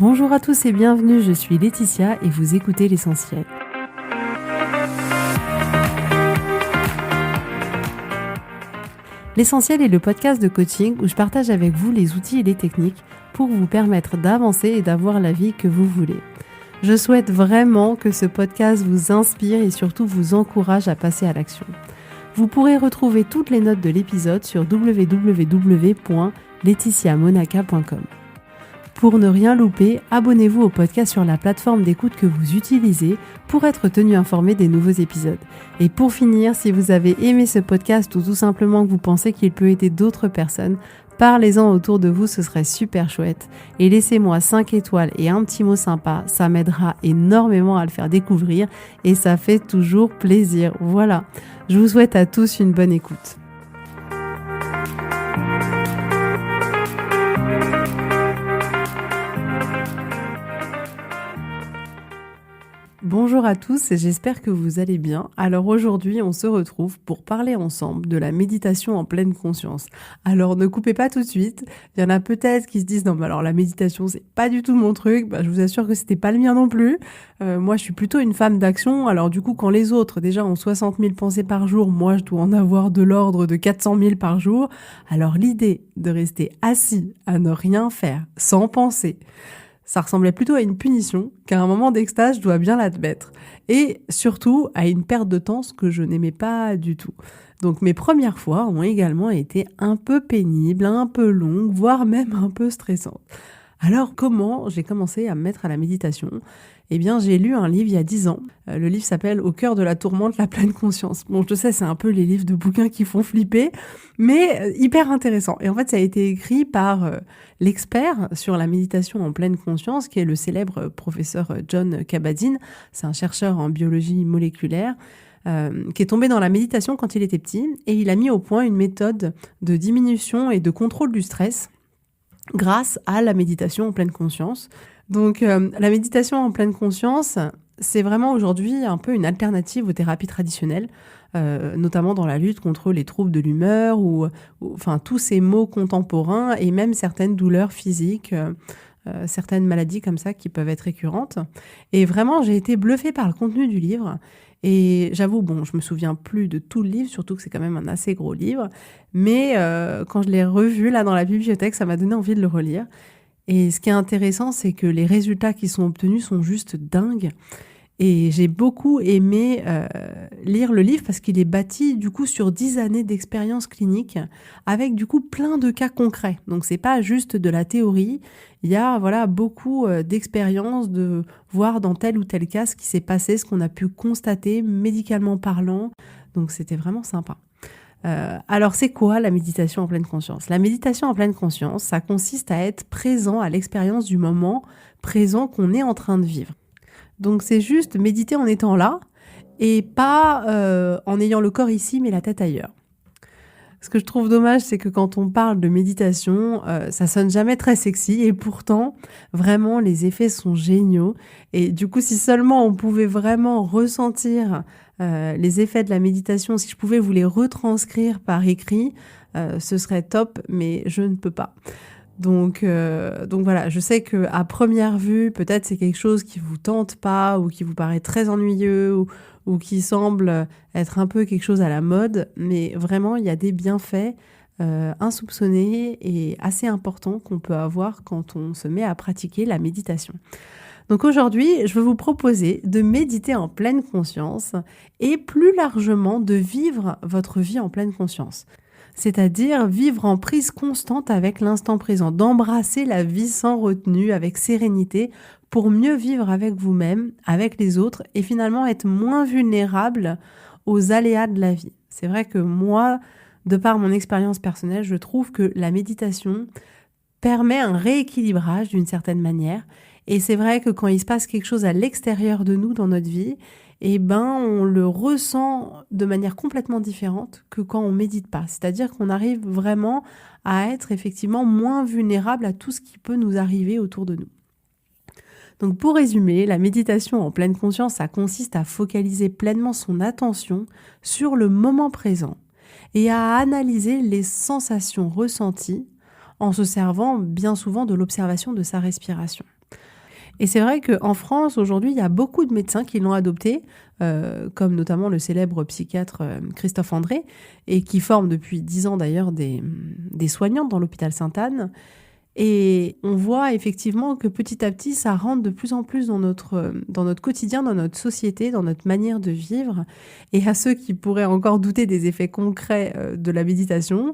Bonjour à tous et bienvenue, je suis Laetitia et vous écoutez l'Essentiel. L'Essentiel est le podcast de coaching où je partage avec vous les outils et les techniques pour vous permettre d'avancer et d'avoir la vie que vous voulez. Je souhaite vraiment que ce podcast vous inspire et surtout vous encourage à passer à l'action. Vous pourrez retrouver toutes les notes de l'épisode sur www.laetitiamonaca.com. Pour ne rien louper, abonnez-vous au podcast sur la plateforme d'écoute que vous utilisez pour être tenu informé des nouveaux épisodes. Et pour finir, si vous avez aimé ce podcast ou tout simplement que vous pensez qu'il peut aider d'autres personnes, parlez-en autour de vous, ce serait super chouette. Et laissez-moi 5 étoiles et un petit mot sympa, ça m'aidera énormément à le faire découvrir et ça fait toujours plaisir. Voilà, je vous souhaite à tous une bonne écoute. Bonjour à tous et j'espère que vous allez bien. Alors aujourd'hui, on se retrouve pour parler ensemble de la méditation en pleine conscience. Alors ne coupez pas tout de suite. Il y en a peut-être qui se disent non mais alors la méditation c'est pas du tout mon truc. Je vous assure que c'était pas le mien non plus. Moi je suis plutôt une femme d'action. Alors du coup quand les autres déjà ont 60 000 pensées par jour, moi je dois en avoir de l'ordre de 400 000 par jour. Alors l'idée de rester assis à ne rien faire sans penser, ça ressemblait plutôt à une punition qu'à un moment d'extase, je dois bien l'admettre. Et surtout, à une perte de temps, ce que je n'aimais pas du tout. Donc mes premières fois ont également été un peu pénibles, un peu longues, voire même un peu stressantes. Alors comment j'ai commencé à me mettre à la méditation ? Eh bien, j'ai lu un livre il y a 10 ans. Le livre s'appelle « Au cœur de la tourmente, la pleine conscience ». Bon, je sais, c'est un peu les livres de bouquins qui font flipper, mais hyper intéressant. Et en fait, ça a été écrit par l'expert sur la méditation en pleine conscience, qui est le célèbre professeur Jon Kabat-Zinn. C'est un chercheur en biologie moléculaire qui est tombé dans la méditation quand il était petit. Et il a mis au point une méthode de diminution et de contrôle du stress grâce à la méditation en pleine conscience. Donc la méditation en pleine conscience, c'est vraiment aujourd'hui un peu une alternative aux thérapies traditionnelles, notamment dans la lutte contre les troubles de l'humeur ou enfin tous ces maux contemporains et même certaines douleurs physiques, certaines maladies comme ça qui peuvent être récurrentes. Et vraiment, j'ai été bluffée par le contenu du livre. Et j'avoue, je me souviens plus de tout le livre, surtout que c'est quand même un assez gros livre. Mais quand je l'ai revu là dans la bibliothèque, ça m'a donné envie de le relire. Et ce qui est intéressant, c'est que les résultats qui sont obtenus sont juste dingues. Et j'ai beaucoup aimé lire le livre parce qu'il est bâti du coup sur 10 années d'expérience clinique avec du coup plein de cas concrets. Donc c'est pas juste de la théorie, il y a beaucoup d'expériences de voir dans tel ou tel cas ce qui s'est passé, ce qu'on a pu constater médicalement parlant. Donc c'était vraiment sympa. Alors c'est quoi la méditation en pleine conscience ? La méditation en pleine conscience, ça consiste à être présent à l'expérience du moment présent qu'on est en train de vivre. Donc c'est juste méditer en étant là et pas en ayant le corps ici mais la tête ailleurs. Ce que je trouve dommage, c'est que quand on parle de méditation, ça sonne jamais très sexy et pourtant, vraiment, les effets sont géniaux. Et du coup, si seulement on pouvait vraiment ressentir les effets de la méditation, si je pouvais vous les retranscrire par écrit, ce serait top, mais je ne peux pas. Donc voilà, je sais qu'à première vue, peut-être c'est quelque chose qui vous tente pas ou qui vous paraît très ennuyeux ou qui semble être un peu quelque chose à la mode, mais vraiment, il y a des bienfaits insoupçonnés et assez importants qu'on peut avoir quand on se met à pratiquer la méditation. Donc aujourd'hui, je vais vous proposer de méditer en pleine conscience et plus largement de vivre votre vie en pleine conscience. C'est-à-dire vivre en prise constante avec l'instant présent, d'embrasser la vie sans retenue, avec sérénité, pour mieux vivre avec vous-même, avec les autres, et finalement être moins vulnérable aux aléas de la vie. C'est vrai que moi, de par mon expérience personnelle, je trouve que la méditation permet un rééquilibrage d'une certaine manière, et c'est vrai que quand il se passe quelque chose à l'extérieur de nous dans notre vie, on le ressent de manière complètement différente que quand on médite pas. C'est-à-dire qu'on arrive vraiment à être effectivement moins vulnérable à tout ce qui peut nous arriver autour de nous. Donc pour résumer, la méditation en pleine conscience, ça consiste à focaliser pleinement son attention sur le moment présent et à analyser les sensations ressenties en se servant bien souvent de l'observation de sa respiration. Et c'est vrai qu'en France, aujourd'hui, il y a beaucoup de médecins qui l'ont adopté, comme notamment le célèbre psychiatre Christophe André, et qui forme depuis 10 ans d'ailleurs des soignantes dans l'hôpital Sainte-Anne. Et on voit effectivement que petit à petit, ça rentre de plus en plus dans notre quotidien, dans notre société, dans notre manière de vivre. Et à ceux qui pourraient encore douter des effets concrets de la méditation,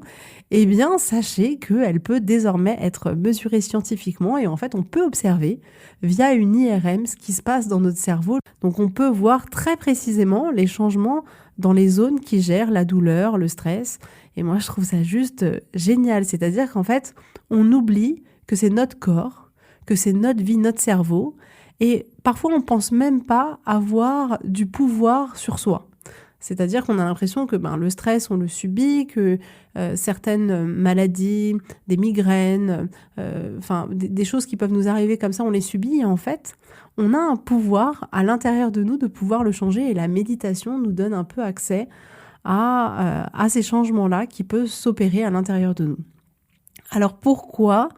eh bien, sachez qu'elle peut désormais être mesurée scientifiquement et en fait, on peut observer via une IRM ce qui se passe dans notre cerveau. Donc, on peut voir très précisément les changements dans les zones qui gèrent la douleur, le stress. Et moi, je trouve ça juste génial. C'est-à-dire qu'en fait, on oublie que c'est notre corps, que c'est notre vie, notre cerveau. Et parfois, on pense même pas avoir du pouvoir sur soi. C'est-à-dire qu'on a l'impression que le stress, on le subit, que certaines maladies, des migraines, des choses qui peuvent nous arriver comme ça, on les subit. Et en fait, on a un pouvoir à l'intérieur de nous de pouvoir le changer. Et la méditation nous donne un peu accès à ces changements-là qui peuvent s'opérer à l'intérieur de nous. Alors pourquoi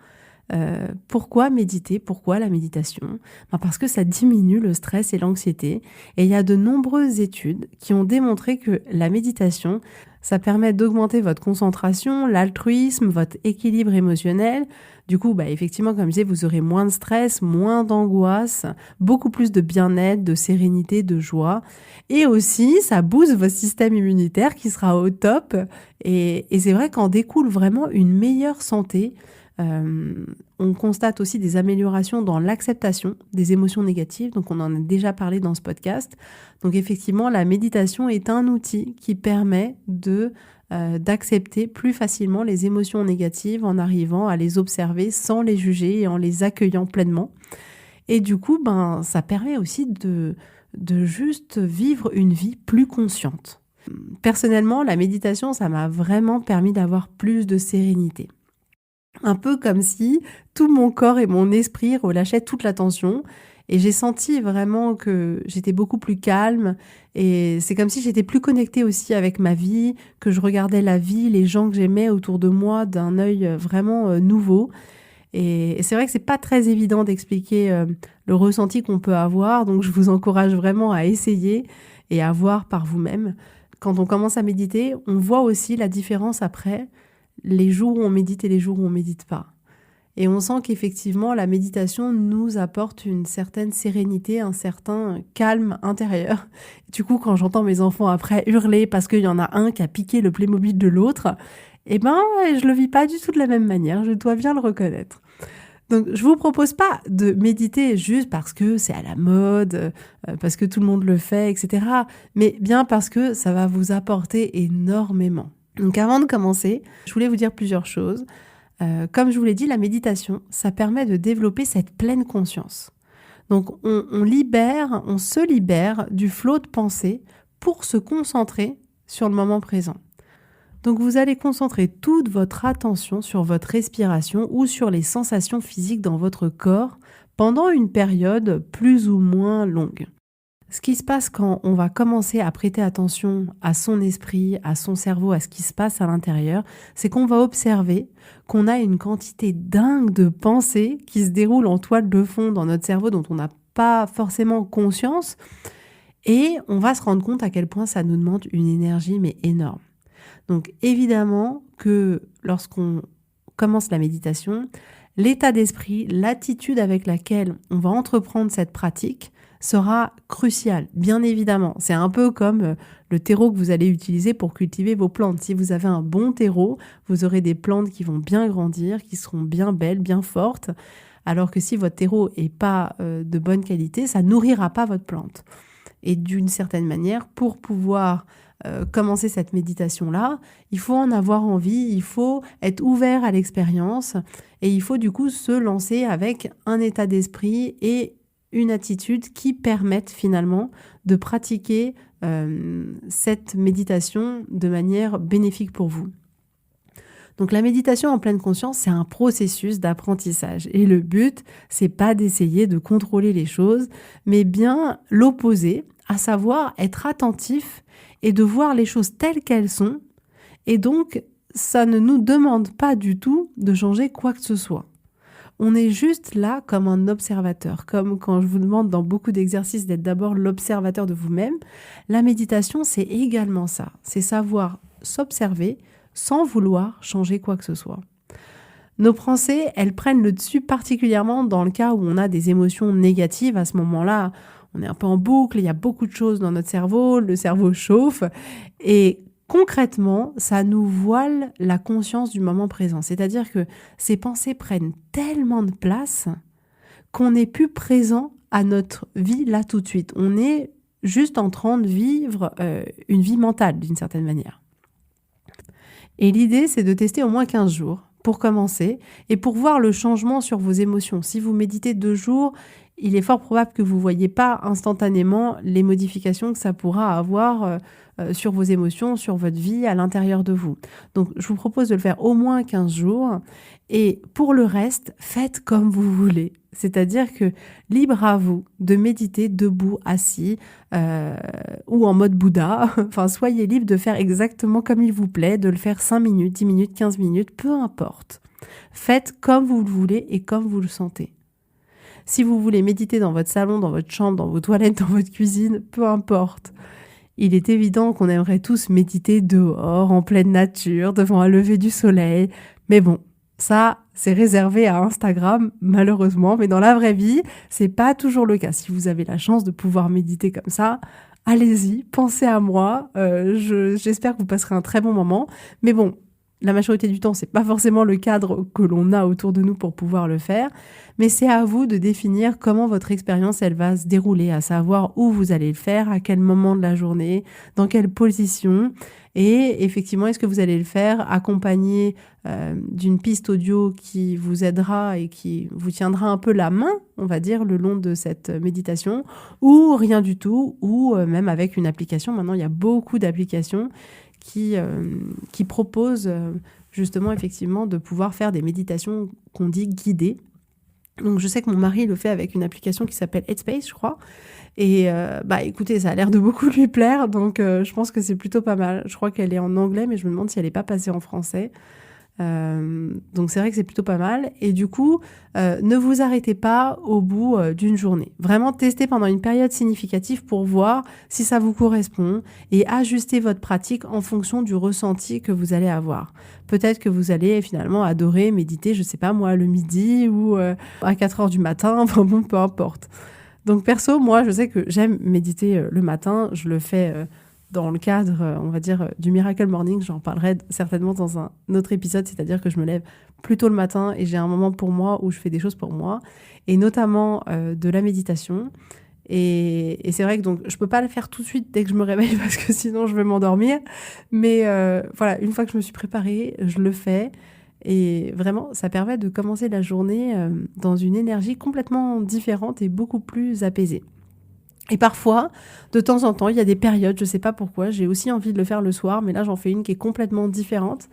méditer? Pourquoi la méditation? Parce que ça diminue le stress et l'anxiété. Et il y a de nombreuses études qui ont démontré que la méditation, ça permet d'augmenter votre concentration, l'altruisme, votre équilibre émotionnel. Du coup, effectivement, comme je disais, vous aurez moins de stress, moins d'angoisse, beaucoup plus de bien-être, de sérénité, de joie. Et aussi, ça booste votre système immunitaire qui sera au top. Et c'est vrai qu'en découle vraiment une meilleure santé. On constate aussi des améliorations dans l'acceptation des émotions négatives, donc on en a déjà parlé dans ce podcast. Donc effectivement, la méditation est un outil qui permet d'accepter plus facilement les émotions négatives en arrivant à les observer sans les juger et en les accueillant pleinement. Et du coup, ça permet aussi de juste vivre une vie plus consciente. Personnellement, la méditation, ça m'a vraiment permis d'avoir plus de sérénité. Un peu comme si tout mon corps et mon esprit relâchaient toute la tension. Et j'ai senti vraiment que j'étais beaucoup plus calme. Et c'est comme si j'étais plus connectée aussi avec ma vie, que je regardais la vie, les gens que j'aimais autour de moi d'un œil vraiment nouveau. Et c'est vrai que c'est pas très évident d'expliquer le ressenti qu'on peut avoir. Donc je vous encourage vraiment à essayer et à voir par vous-même. Quand on commence à méditer, on voit aussi la différence après, les jours où on médite et les jours où on médite pas. Et on sent qu'effectivement, la méditation nous apporte une certaine sérénité, un certain calme intérieur. Du coup, quand j'entends mes enfants après hurler parce qu'il y en a un qui a piqué le Playmobil de l'autre, je le vis pas du tout de la même manière, je dois bien le reconnaître. Donc, je vous propose pas de méditer juste parce que c'est à la mode, parce que tout le monde le fait, etc. Mais bien parce que ça va vous apporter énormément. Donc avant de commencer, je voulais vous dire plusieurs choses. Comme je vous l'ai dit, la méditation, ça permet de développer cette pleine conscience. Donc on se libère du flot de pensée pour se concentrer sur le moment présent. Donc vous allez concentrer toute votre attention sur votre respiration ou sur les sensations physiques dans votre corps pendant une période plus ou moins longue. Ce qui se passe quand on va commencer à prêter attention à son esprit, à son cerveau, à ce qui se passe à l'intérieur, c'est qu'on va observer qu'on a une quantité dingue de pensées qui se déroulent en toile de fond dans notre cerveau dont on n'a pas forcément conscience et on va se rendre compte à quel point ça nous demande une énergie mais énorme. Donc évidemment que lorsqu'on commence la méditation, l'état d'esprit, l'attitude avec laquelle on va entreprendre cette pratique sera crucial, bien évidemment. C'est un peu comme le terreau que vous allez utiliser pour cultiver vos plantes. Si vous avez un bon terreau, vous aurez des plantes qui vont bien grandir, qui seront bien belles, bien fortes, alors que si votre terreau n'est pas de bonne qualité, ça nourrira pas votre plante. Et d'une certaine manière, pour pouvoir commencer cette méditation-là, il faut en avoir envie, il faut être ouvert à l'expérience et il faut du coup se lancer avec un état d'esprit et une attitude qui permettent finalement de pratiquer cette méditation de manière bénéfique pour vous. Donc la méditation en pleine conscience, c'est un processus d'apprentissage. Et le but, c'est pas d'essayer de contrôler les choses, mais bien l'opposé, à savoir être attentif et de voir les choses telles qu'elles sont. Et donc, ça ne nous demande pas du tout de changer quoi que ce soit. On est juste là comme un observateur, comme quand je vous demande dans beaucoup d'exercices d'être d'abord l'observateur de vous-même. La méditation, c'est également ça. C'est savoir s'observer sans vouloir changer quoi que ce soit. Nos pensées, elles prennent le dessus particulièrement dans le cas où on a des émotions négatives. À ce moment-là, on est un peu en boucle, il y a beaucoup de choses dans notre cerveau, le cerveau chauffe et concrètement, ça nous voile la conscience du moment présent. C'est-à-dire que ces pensées prennent tellement de place qu'on n'est plus présent à notre vie là tout de suite. On est juste en train de vivre une vie mentale d'une certaine manière. Et l'idée, c'est de tester au moins 15 jours pour commencer et pour voir le changement sur vos émotions. Si vous méditez 2 jours, il est fort probable que vous ne voyez pas instantanément les modifications que ça pourra avoir sur vos émotions, sur votre vie, à l'intérieur de vous. Donc, je vous propose de le faire au moins 15 jours. Et pour le reste, faites comme vous voulez. C'est-à-dire que libre à vous de méditer debout, assis ou en mode Bouddha. Enfin, soyez libre de faire exactement comme il vous plaît, de le faire 5 minutes, 10 minutes, 15 minutes, peu importe. Faites comme vous le voulez et comme vous le sentez. Si vous voulez méditer dans votre salon, dans votre chambre, dans vos toilettes, dans votre cuisine, peu importe. Il est évident qu'on aimerait tous méditer dehors, en pleine nature, devant un lever du soleil. Mais bon, ça, c'est réservé à Instagram, malheureusement. Mais dans la vraie vie, c'est pas toujours le cas. Si vous avez la chance de pouvoir méditer comme ça, allez-y, pensez à moi. J'espère que vous passerez un très bon moment. Mais bon, la majorité du temps, c'est pas forcément le cadre que l'on a autour de nous pour pouvoir le faire, mais c'est à vous de définir comment votre expérience, elle va se dérouler, à savoir où vous allez le faire, à quel moment de la journée, dans quelle position, et effectivement, est-ce que vous allez le faire accompagné d'une piste audio qui vous aidera et qui vous tiendra un peu la main, on va dire, le long de cette méditation, ou rien du tout, ou même avec une application. Maintenant, il y a beaucoup d'applications qui propose justement effectivement de pouvoir faire des méditations qu'on dit guidées. Donc je sais que mon mari le fait avec une application qui s'appelle Headspace, je crois. Et écoutez, ça a l'air de beaucoup lui plaire, donc je pense que c'est plutôt pas mal. Je crois qu'elle est en anglais, mais je me demande si elle n'est pas passée en français. Donc c'est vrai que c'est plutôt pas mal. Et du coup, ne vous arrêtez pas au bout d'une journée. Vraiment testez pendant une période significative pour voir si ça vous correspond et ajustez votre pratique en fonction du ressenti que vous allez avoir. Peut-être que vous allez finalement adorer méditer, je sais pas moi, le midi ou à 4 heures du matin, enfin bon, peu importe. Donc perso, moi je sais que j'aime méditer le matin, je le fais dans le cadre, on va dire, du Miracle Morning. J'en parlerai certainement dans un autre épisode, c'est-à-dire que je me lève plus tôt le matin et j'ai un moment pour moi où je fais des choses pour moi, et notamment de la méditation. Et c'est vrai que donc, je peux pas le faire tout de suite dès que je me réveille parce que sinon je vais m'endormir. Mais voilà, une fois que je me suis préparée, je le fais. Et vraiment, ça permet de commencer la journée dans une énergie complètement différente et beaucoup plus apaisée. Et parfois, de temps en temps, il y a des périodes, je ne sais pas pourquoi, j'ai aussi envie de le faire le soir, mais là j'en fais une qui est complètement différente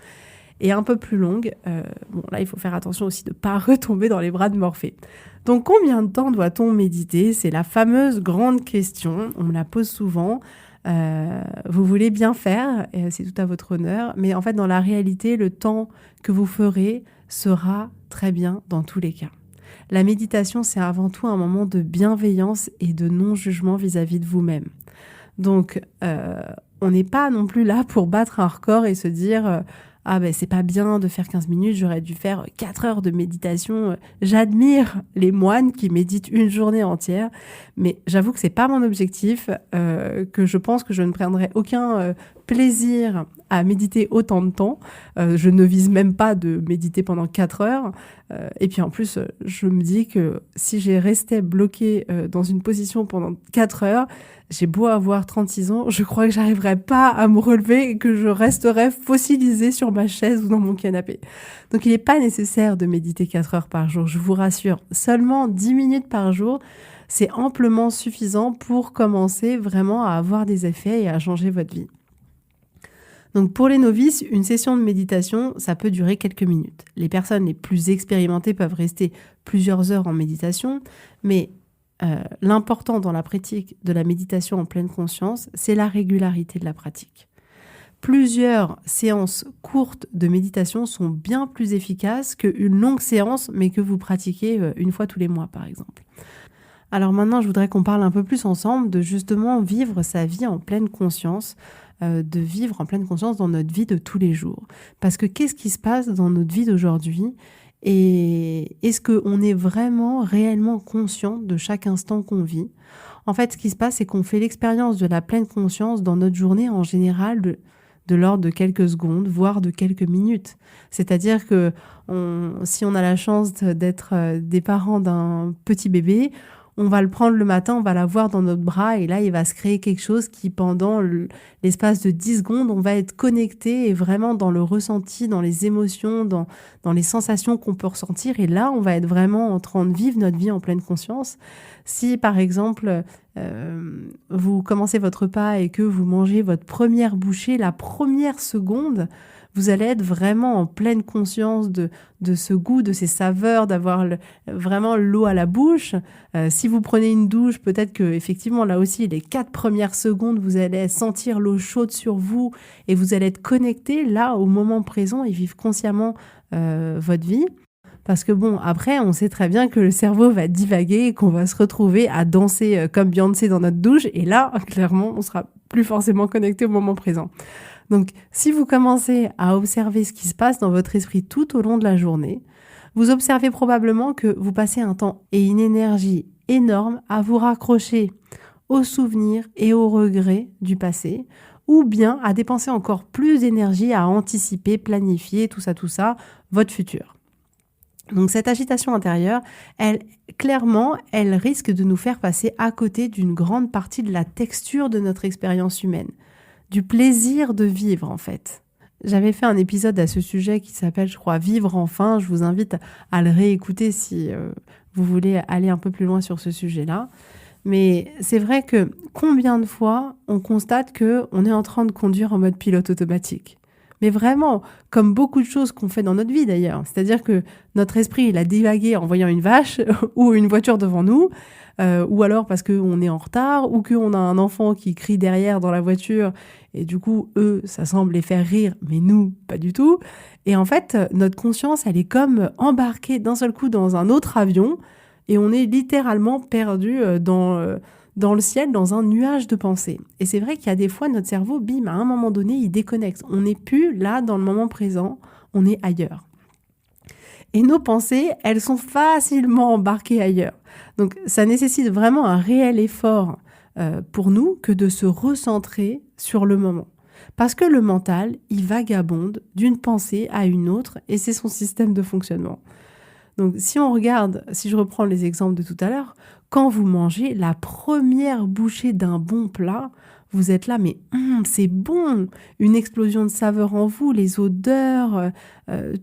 et un peu plus longue. Bon, là il faut faire attention aussi de ne pas retomber dans les bras de Morphée. Donc combien de temps doit-on méditer ? C'est la fameuse grande question, on me la pose souvent. Vous voulez bien faire, et c'est tout à votre honneur, mais en fait dans la réalité, le temps que vous ferez sera très bien dans tous les cas. La méditation, c'est avant tout un moment de bienveillance et de non-jugement vis-à-vis de vous-même. Donc, on n'est pas non plus là pour battre un record et se dire ah ben c'est pas bien de faire 15 minutes, j'aurais dû faire 4 heures de méditation. J'admire les moines qui méditent une journée entière, mais j'avoue que c'est pas mon objectif, que je pense que je ne prendrai aucun plaisir à méditer autant de temps. Je ne vise même pas de méditer pendant 4 heures. Et puis en plus, je me dis que si j'ai resté bloquée dans une position pendant 4 heures, j'ai beau avoir 36 ans, je crois que j'arriverai pas à me relever et que je resterai fossilisée sur ma chaise ou dans mon canapé. Donc il n'est pas nécessaire de méditer 4 heures par jour, je vous rassure. Seulement 10 minutes par jour, c'est amplement suffisant pour commencer vraiment à avoir des effets et à changer votre vie. Donc pour les novices, une session de méditation, ça peut durer quelques minutes. Les personnes les plus expérimentées peuvent rester plusieurs heures en méditation, mais l'important dans la pratique de la méditation en pleine conscience, c'est la régularité de la pratique. plusieurs séances courtes de méditation sont bien plus efficaces qu'une longue séance, mais que vous pratiquez une fois tous les mois, par exemple. Alors maintenant, je voudrais qu'on parle un peu plus ensemble de justement vivre sa vie en pleine conscience, de vivre en pleine conscience dans notre vie de tous les jours. Parce que qu'est-ce qui se passe dans notre vie d'aujourd'hui et est-ce qu'on est vraiment réellement conscient de chaque instant qu'on vit? En fait, ce qui se passe, c'est qu'on fait l'expérience de la pleine conscience dans notre journée en général de l'ordre de quelques secondes, voire de quelques minutes. C'est-à-dire que si on a la chance d'être des parents d'un petit bébé, on va le prendre le matin, on va l'avoir dans notre bras et là, il va se créer quelque chose qui, pendant l'espace de 10 secondes, on va être connecté et vraiment dans le ressenti, dans les émotions, dans les sensations qu'on peut ressentir. Et là, on va être vraiment en train de vivre notre vie en pleine conscience. Si, par exemple, vous commencez votre repas et que vous mangez votre première bouchée, la première seconde, vous allez être vraiment en pleine conscience de ce goût, de ces saveurs, d'avoir vraiment l'eau à la bouche. Si vous prenez une douche, peut-être que effectivement là aussi, les 4 premières secondes, vous allez sentir l'eau chaude sur vous et vous allez être connecté là au moment présent et vivre consciemment votre vie. Parce que bon, après, on sait très bien que le cerveau va divaguer et qu'on va se retrouver à danser comme Beyoncé dans notre douche. Et là, clairement, on sera plus forcément connecté au moment présent. Donc, si vous commencez à observer ce qui se passe dans votre esprit tout au long de la journée, vous observez probablement que vous passez un temps et une énergie énorme à vous raccrocher aux souvenirs et aux regrets du passé, ou bien à dépenser encore plus d'énergie à anticiper, planifier, tout ça, votre futur. Donc cette agitation intérieure, elle risque de nous faire passer à côté d'une grande partie de la texture de notre expérience humaine, du plaisir de vivre en fait. J'avais fait un épisode à ce sujet qui s'appelle, je crois, Vivre enfin. Je vous invite à le réécouter si vous voulez aller un peu plus loin sur ce sujet-là. Mais c'est vrai que combien de fois on constate qu'on est en train de conduire en mode pilote automatique ? Mais vraiment, comme beaucoup de choses qu'on fait dans notre vie d'ailleurs. C'est-à-dire que notre esprit, il a divagué en voyant une vache ou une voiture devant nous, ou alors parce qu'on est en retard, ou qu'on a un enfant qui crie derrière dans la voiture, et du coup, eux, ça semble les faire rire, mais nous, pas du tout. Et en fait, notre conscience, elle est comme embarquée d'un seul coup dans un autre avion, et on est littéralement perdu dans le ciel, dans un nuage de pensée. Et c'est vrai qu'il y a des fois, notre cerveau, bim, à un moment donné, il déconnecte. On n'est plus là, dans le moment présent, on est ailleurs. Et nos pensées, elles sont facilement embarquées ailleurs. Donc, ça nécessite vraiment un réel effort pour nous que de se recentrer sur le moment. Parce que le mental, il vagabonde d'une pensée à une autre et c'est son système de fonctionnement. Donc, si on regarde, si je reprends les exemples de tout à l'heure, quand vous mangez la première bouchée d'un bon plat, vous êtes là, mais c'est bon, une explosion de saveurs en vous, les odeurs,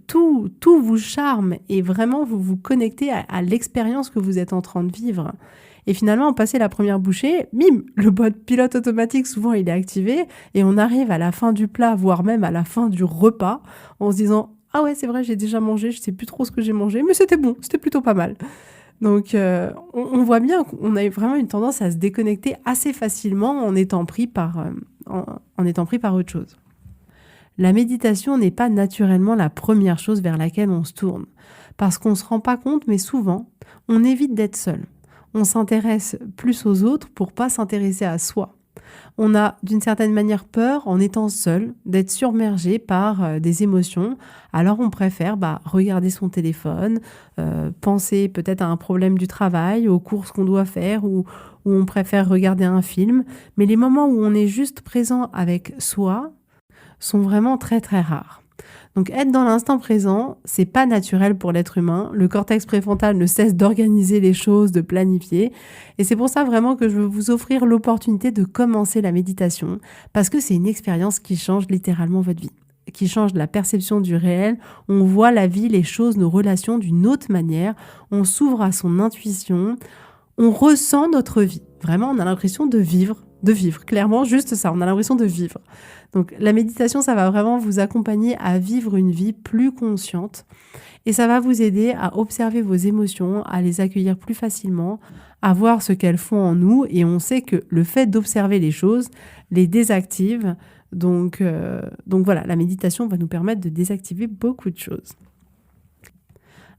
tout vous charme et vraiment vous vous connectez à l'expérience que vous êtes en train de vivre. Et finalement, passer la première bouchée, bim, le mode pilote automatique, souvent, il est activé et on arrive à la fin du plat, voire même à la fin du repas, en se disant « Ah ouais, c'est vrai, j'ai déjà mangé, je sais plus trop ce que j'ai mangé, mais c'était bon, c'était plutôt pas mal. » Donc, on voit bien qu'on a vraiment une tendance à se déconnecter assez facilement en étant pris par autre chose. La méditation n'est pas naturellement la première chose vers laquelle on se tourne, parce qu'on ne se rend pas compte, mais souvent, on évite d'être seul. On s'intéresse plus aux autres pour pas s'intéresser à soi. On a d'une certaine manière peur, en étant seul, d'être submergé par des émotions. Alors on préfère regarder son téléphone, penser peut-être à un problème du travail, aux courses qu'on doit faire, ou on préfère regarder un film. Mais les moments où on est juste présent avec soi sont vraiment très très rares. Donc être dans l'instant présent, c'est pas naturel pour l'être humain. Le cortex préfrontal ne cesse d'organiser les choses, de planifier. Et c'est pour ça vraiment que je veux vous offrir l'opportunité de commencer la méditation, parce que c'est une expérience qui change littéralement votre vie, qui change la perception du réel. On voit la vie, les choses, nos relations d'une autre manière. On s'ouvre à son intuition. On ressent notre vie. Vraiment, on a l'impression de vivre, clairement, juste ça, on a l'impression de vivre. Donc la méditation, ça va vraiment vous accompagner à vivre une vie plus consciente et ça va vous aider à observer vos émotions, à les accueillir plus facilement, à voir ce qu'elles font en nous et on sait que le fait d'observer les choses les désactive, Donc voilà, la méditation va nous permettre de désactiver beaucoup de choses.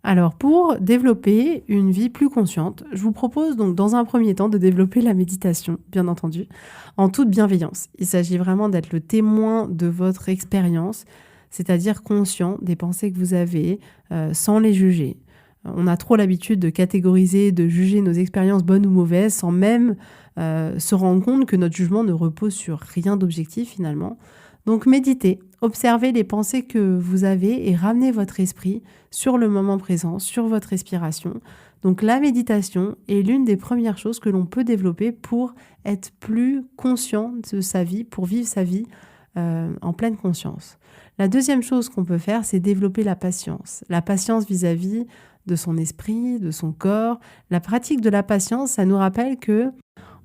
Alors, pour développer une vie plus consciente, je vous propose donc dans un premier temps de développer la méditation, bien entendu, en toute bienveillance. Il s'agit vraiment d'être le témoin de votre expérience, c'est-à-dire conscient des pensées que vous avez, sans les juger. On a trop l'habitude de catégoriser, de juger nos expériences bonnes ou mauvaises, sans même se rendre compte que notre jugement ne repose sur rien d'objectif finalement. Donc méditez, observez les pensées que vous avez et ramenez votre esprit sur le moment présent, sur votre respiration. Donc la méditation est l'une des premières choses que l'on peut développer pour être plus conscient de sa vie, pour vivre sa vie en pleine conscience. La deuxième chose qu'on peut faire, c'est développer la patience. La patience vis-à-vis de son esprit, de son corps. La pratique de la patience, ça nous rappelle que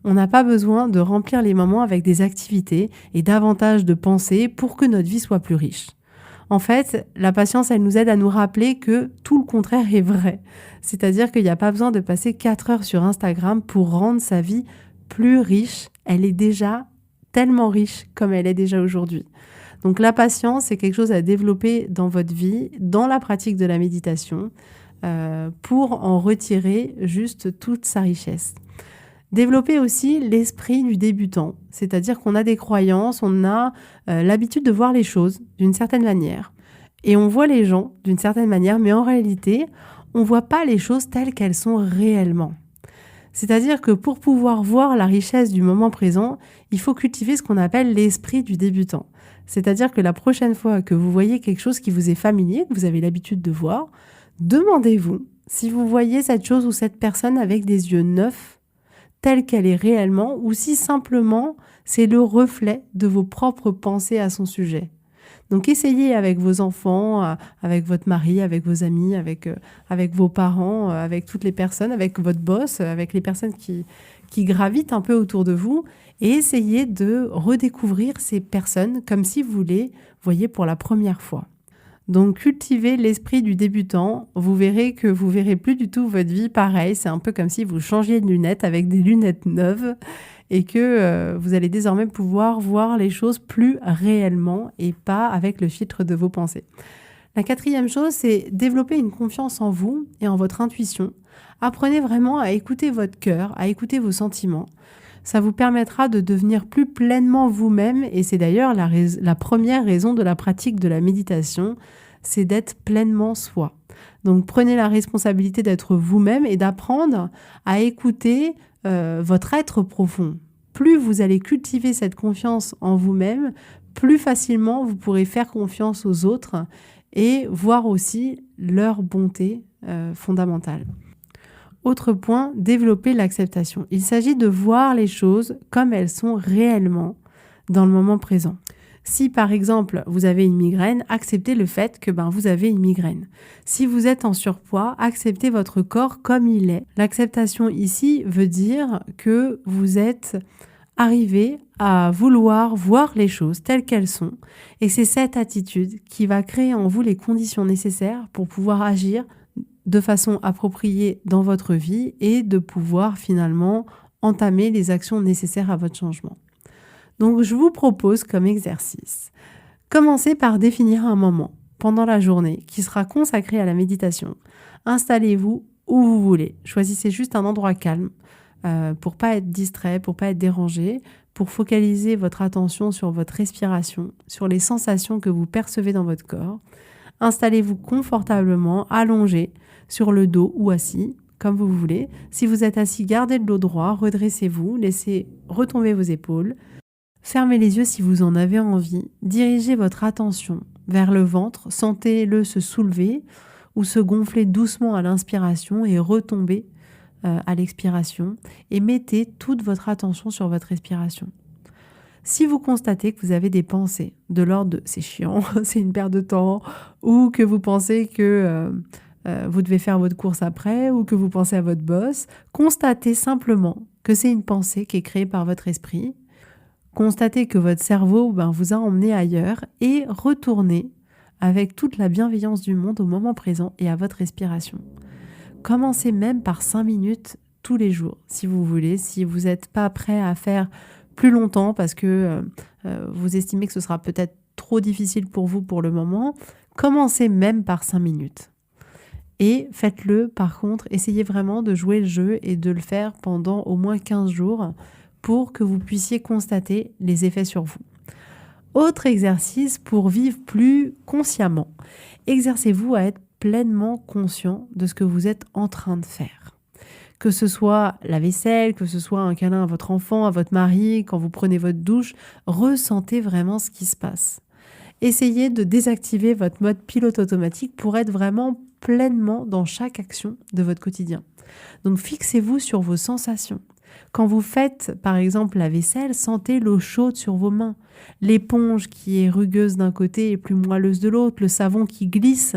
on n'a pas besoin de remplir les moments avec des activités et davantage de pensées pour que notre vie soit plus riche. En fait, la patience, elle nous aide à nous rappeler que tout le contraire est vrai. C'est-à-dire qu'il n'y a pas besoin de passer 4 heures sur Instagram pour rendre sa vie plus riche. Elle est déjà tellement riche comme elle est déjà aujourd'hui. Donc la patience, c'est quelque chose à développer dans votre vie, dans la pratique de la méditation, pour en retirer juste toute sa richesse. Développer aussi l'esprit du débutant, c'est-à-dire qu'on a des croyances, on a l'habitude de voir les choses d'une certaine manière. Et on voit les gens d'une certaine manière, mais en réalité, on ne voit pas les choses telles qu'elles sont réellement. C'est-à-dire que pour pouvoir voir la richesse du moment présent, il faut cultiver ce qu'on appelle l'esprit du débutant. C'est-à-dire que la prochaine fois que vous voyez quelque chose qui vous est familier, que vous avez l'habitude de voir, demandez-vous si vous voyez cette chose ou cette personne avec des yeux neufs, telle qu'elle est réellement, ou si simplement c'est le reflet de vos propres pensées à son sujet. Donc essayez avec vos enfants, avec votre mari, avec vos amis, avec vos parents, avec toutes les personnes, avec votre boss, avec les personnes qui gravitent un peu autour de vous, et essayez de redécouvrir ces personnes comme si vous les voyiez pour la première fois. Donc cultivez l'esprit du débutant, vous verrez que vous verrez plus du tout votre vie pareil, c'est un peu comme si vous changiez de lunettes avec des lunettes neuves et que vous allez désormais pouvoir voir les choses plus réellement et pas avec le filtre de vos pensées. La quatrième chose, c'est développer une confiance en vous et en votre intuition. Apprenez vraiment à écouter votre cœur, à écouter vos sentiments. Ça vous permettra de devenir plus pleinement vous-même et c'est d'ailleurs la première raison de la pratique de la méditation, c'est d'être pleinement soi. Donc prenez la responsabilité d'être vous-même et d'apprendre à écouter votre être profond. Plus vous allez cultiver cette confiance en vous-même, plus facilement vous pourrez faire confiance aux autres et voir aussi leur bonté fondamentale. Autre point, développer l'acceptation. Il s'agit de voir les choses comme elles sont réellement dans le moment présent. Si par exemple vous avez une migraine, acceptez le fait que vous avez une migraine. Si vous êtes en surpoids, acceptez votre corps comme il est. L'acceptation ici veut dire que vous êtes arrivé à vouloir voir les choses telles qu'elles sont et c'est cette attitude qui va créer en vous les conditions nécessaires pour pouvoir agir de façon appropriée dans votre vie et de pouvoir finalement entamer les actions nécessaires à votre changement. Donc je vous propose comme exercice, commencez par définir un moment pendant la journée qui sera consacré à la méditation. Installez-vous où vous voulez, choisissez juste un endroit calme pour pas être distrait, pour pas être dérangé, pour focaliser votre attention sur votre respiration, sur les sensations que vous percevez dans votre corps. Installez-vous confortablement, allongé, sur le dos ou assis, comme vous voulez. Si vous êtes assis, gardez le dos droit, redressez-vous, laissez retomber vos épaules. Fermez les yeux si vous en avez envie. Dirigez votre attention vers le ventre, sentez-le se soulever ou se gonfler doucement à l'inspiration et retomber à l'expiration. Et mettez toute votre attention sur votre respiration. Si vous constatez que vous avez des pensées de l'ordre de « c'est chiant, c'est une perte de temps » ou que vous pensez que vous devez faire votre course après ou que vous pensez à votre boss, constatez simplement que c'est une pensée qui est créée par votre esprit. Constatez que votre cerveau vous a emmené ailleurs et retournez avec toute la bienveillance du monde au moment présent et à votre respiration. Commencez même par 5 minutes tous les jours, si vous voulez. Si vous n'êtes pas prêt à faire plus longtemps parce que vous estimez que ce sera peut-être trop difficile pour vous pour le moment, commencez même par 5 minutes. Et faites-le, par contre, essayez vraiment de jouer le jeu et de le faire pendant au moins 15 jours pour que vous puissiez constater les effets sur vous. Autre exercice pour vivre plus consciemment. Exercez-vous à être pleinement conscient de ce que vous êtes en train de faire. Que ce soit la vaisselle, que ce soit un câlin à votre enfant, à votre mari, quand vous prenez votre douche, ressentez vraiment ce qui se passe. Essayez de désactiver votre mode pilote automatique pour être vraiment pleinement dans chaque action de votre quotidien. Donc fixez-vous sur vos sensations. Quand vous faites par exemple la vaisselle, sentez l'eau chaude sur vos mains, l'éponge qui est rugueuse d'un côté et plus moelleuse de l'autre, le savon qui glisse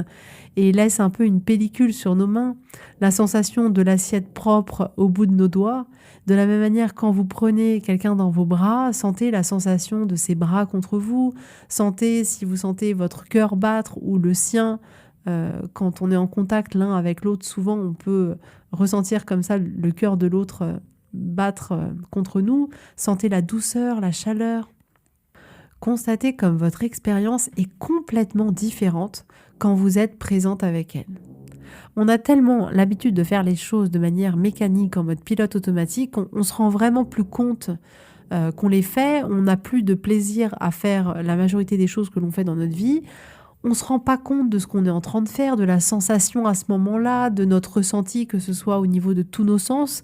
et laisse un peu une pellicule sur nos mains, la sensation de l'assiette propre au bout de nos doigts. De la même manière, quand vous prenez quelqu'un dans vos bras, sentez la sensation de ses bras contre vous, sentez si vous sentez votre cœur battre ou le sien. Quand on est en contact l'un avec l'autre, souvent on peut ressentir comme ça le cœur de l'autre battre contre nous. Sentez la douceur, la chaleur. Constatez comme votre expérience est complètement différente quand vous êtes présente avec elle. On a tellement l'habitude de faire les choses de manière mécanique, en mode pilote automatique, on se rend vraiment plus compte qu'on les fait, on n'a plus de plaisir à faire la majorité des choses que l'on fait dans notre vie. On ne se rend pas compte de ce qu'on est en train de faire, de la sensation à ce moment-là, de notre ressenti, que ce soit au niveau de tous nos sens.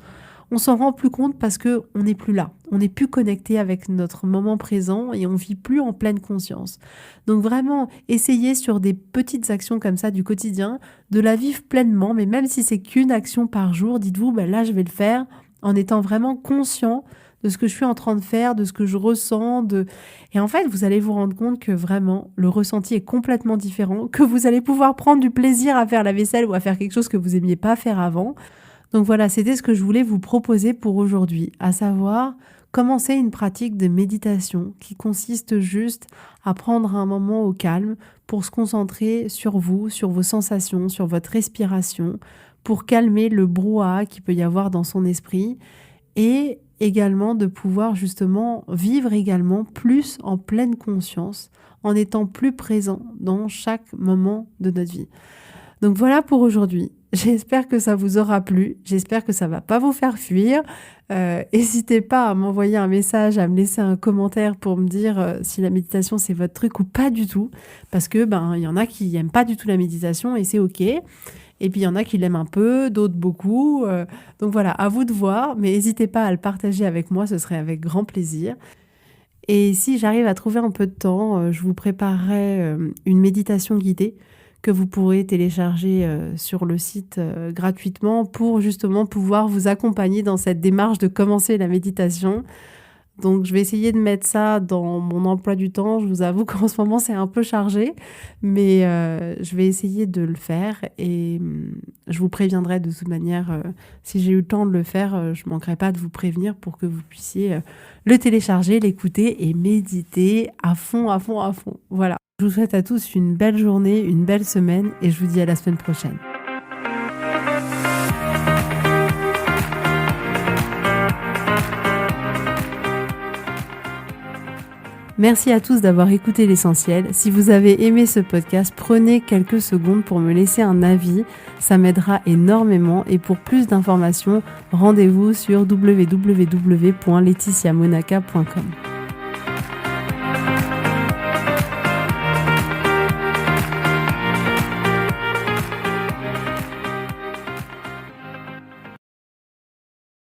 On s'en rend plus compte parce qu'on n'est plus là. On n'est plus connecté avec notre moment présent et on vit plus en pleine conscience. Donc vraiment, essayez sur des petites actions comme ça du quotidien, de la vivre pleinement, mais même si c'est qu'une action par jour, dites-vous, là je vais le faire en étant vraiment conscient de ce que je suis en train de faire, de ce que je ressens. Et en fait, vous allez vous rendre compte que vraiment, le ressenti est complètement différent, que vous allez pouvoir prendre du plaisir à faire la vaisselle ou à faire quelque chose que vous n'aimiez pas faire avant. Donc voilà, c'était ce que je voulais vous proposer pour aujourd'hui, à savoir commencer une pratique de méditation qui consiste juste à prendre un moment au calme pour se concentrer sur vous, sur vos sensations, sur votre respiration, pour calmer le brouhaha qu'il peut y avoir dans son esprit et également de pouvoir justement vivre également plus en pleine conscience, en étant plus présent dans chaque moment de notre vie. Donc voilà pour aujourd'hui. J'espère que ça vous aura plu. J'espère que ça va pas vous faire fuir. N'hésitez pas à m'envoyer un message, à me laisser un commentaire pour me dire si la méditation c'est votre truc ou pas du tout. Parce que il y en a qui aiment pas du tout la méditation et c'est ok. Et puis il y en a qui l'aiment un peu, d'autres beaucoup. Donc voilà, à vous de voir. Mais n'hésitez pas à le partager avec moi, ce serait avec grand plaisir. Et si j'arrive à trouver un peu de temps, je vous préparerai une méditation guidée que vous pourrez télécharger sur le site gratuitement pour justement pouvoir vous accompagner dans cette démarche de commencer la méditation. Donc je vais essayer de mettre ça dans mon emploi du temps. Je vous avoue qu'en ce moment c'est un peu chargé, mais je vais essayer de le faire et je vous préviendrai de toute manière. Si j'ai eu le temps de le faire, je ne manquerai pas de vous prévenir pour que vous puissiez le télécharger, l'écouter et méditer à fond, à fond, à fond. Voilà. Je vous souhaite à tous une belle journée, une belle semaine et je vous dis à la semaine prochaine. Merci à tous d'avoir écouté l'essentiel. Si vous avez aimé ce podcast, prenez quelques secondes pour me laisser un avis. Ça m'aidera énormément et pour plus d'informations, rendez-vous sur www.laetitiamonaca.com.